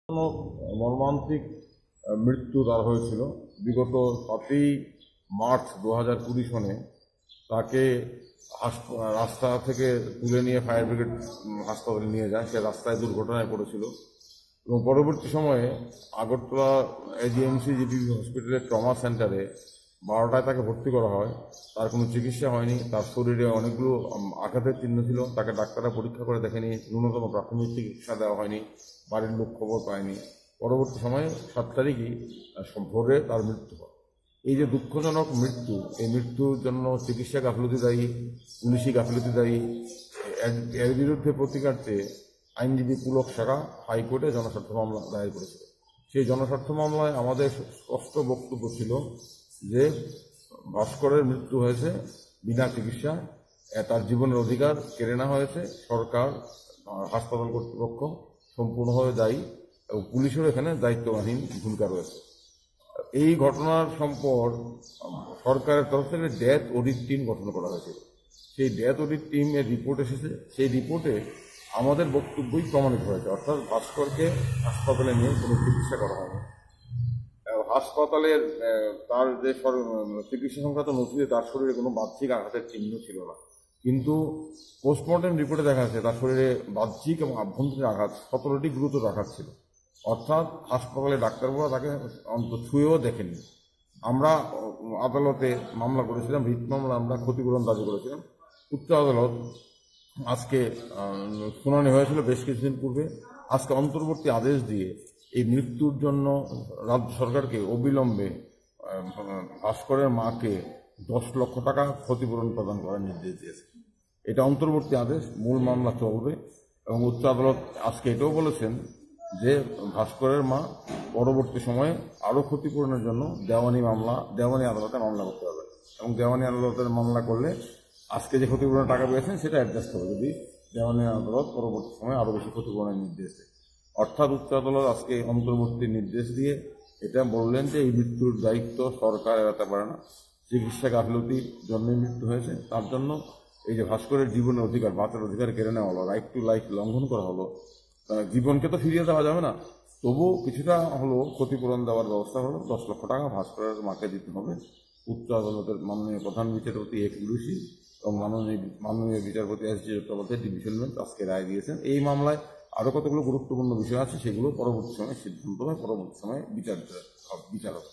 মর্মান্তিক মৃত্যু তার হয়েছিল বিগত 7ই মার্চ 2020 সনে। তাকে রাস্তা থেকে তুলে নিয়ে ফায়ার ব্রিগেড হাসপাতালে নিয়ে যায়। সে রাস্তায় দুর্ঘটনায় পড়েছিল এবং পরবর্তী সময়ে আগরতলা এজিএমসি জিবি হসপিটালের ট্রমা সেন্টারে 12টায় তাকে ভর্তি করা হয়। তার কোনো চিকিৎসা হয়নি। তার শরীরে অনেকগুলো আঘাতের চিহ্ন ছিল। তাকে ডাক্তাররা পরীক্ষা করে দেখেনি, ন্যূনতম প্রাথমিক চিকিৎসা দেওয়া হয়নি, বাড়ির লোক খবর পায়নি। পরবর্তী সময়ে 7 তারিখই ভোরে তার মৃত্যু হয়। এই যে দুঃখজনক মৃত্যু, এই মৃত্যুর জন্য চিকিৎসা গাফিলতি দায়ী, পুলিশি গাফিলতি দায়ী। এর বিরুদ্ধে প্রতিকারার্থে আইনজীবী পুলক শাখা হাইকোর্টে জনস্বার্থ মামলা দায়ের করেছিল। সেই জনস্বার্থ মামলায় আমাদের স্পষ্ট বক্তব্য ছিল যে ভাস্করের মৃত্যু হয়েছে বিনা চিকিৎসা, তার জীবনের অধিকার কেড়ে নেওয়া হয়েছে। সরকার, হাসপাতাল কর্তৃপক্ষ সম্পূর্ণভাবে দায়ী এবং পুলিশেরও এখানে দায়িত্ববাহীন ভূমিকা রয়েছে। এই ঘটনার সম্পর্ক সরকারের তরফ থেকে ডেথ অডিট টিম গঠন করা হয়েছিল। সেই ডেথ অডিট টিমের রিপোর্ট এসেছে। সেই রিপোর্টে আমাদের বক্তব্যই প্রমাণিত হয়েছে, অর্থাৎ ভাস্করকে হাসপাতালে নিয়ে কোনো চিকিৎসা করা হয়নি। হাসপাতালের তার যে চিকিৎসা সংক্রান্ত নথিতে তার শরীরে কোনো বাহ্যিক আঘাতের চিহ্ন ছিল না, কিন্তু পোস্টমর্টেম রিপোর্টে দেখা যাচ্ছে তার শরীরে বাহ্যিক এবং আভ্যন্তরীণ আঘাত 17টি গুরুতর আঘাত ছিল। অর্থাৎ হাসপাতালে ডাক্তারবাবুরা তাকে অন্তত ছুঁয়েও দেখেনি। আমরা আদালতে মামলা করেছিলাম, রিট মামলা, আমরা ক্ষতিপূরণ দাবি করেছিলাম। উচ্চ আদালত আজকে শুনানি হয়েছিল বেশ কিছুদিন পূর্বে। আজকে অন্তর্বর্তী আদেশ দিয়ে এই মৃত্যুর জন্য রাজ্য সরকারকে অবিলম্বে ভাস্করের মাকে 10 লক্ষ টাকা ক্ষতিপূরণ প্রদান করার নির্দেশ দিয়েছে। এটা অন্তর্বর্তী আদেশ, মূল মামলা চলবে। এবং উচ্চ আদালত আজকে এটাও বলেছেন যে ভাস্করের মা পরবর্তী সময়ে আরও ক্ষতিপূরণের জন্য দেওয়ানি আদালতে মামলা করতে হবে এবং দেওয়ানি আদালতের মামলা করলে আজকে যে ক্ষতিপূরণের টাকা পেয়েছেন সেটা অ্যাডজাস্ট হবে যদি দেওয়ানি আদালত পরবর্তী সময়ে আরও বেশি ক্ষতিপূরণের নির্দেশ দেয়। অর্থাৎ উচ্চ আদালত আজকে অন্তর্বর্তী নির্দেশ দিয়ে এটা বললেন যে এই মৃত্যুর দায়িত্ব সরকার এড়াতে পারে না। চিকিৎসা গাফিলতির জন্যই মৃত্যু হয়েছে। তার জন্য এই যে ভাস্করের জীবনের অধিকার, বাঁচার অধিকার কেড়ে নেওয়া হলো, রাইট টু লাইফ লঙ্ঘন করা হলো। জীবনকে তো ফিরিয়ে দেওয়া যাবে না, তবুও কিছুটা হলো ক্ষতিপূরণ দেওয়ার ব্যবস্থা হলো। 10 লক্ষ টাকা ভাস্করের মাকে দিতে হবে। উচ্চ আদালতের মাননীয় প্রধান বিচারপতি এক্স-লুসি এবং মাননীয় বিচারপতি এস.জি. চট্টোপাধ্যায় ডিভিশন বেঞ্চ আজকে রায় দিয়েছেন। এই মামলায় আরও কতগুলো গুরুত্বপূর্ণ বিষয় আছে, সেগুলো পরবর্তী সময়ে সিদ্ধান্ত হয়, পরবর্তী সময়ে বিচার হবে।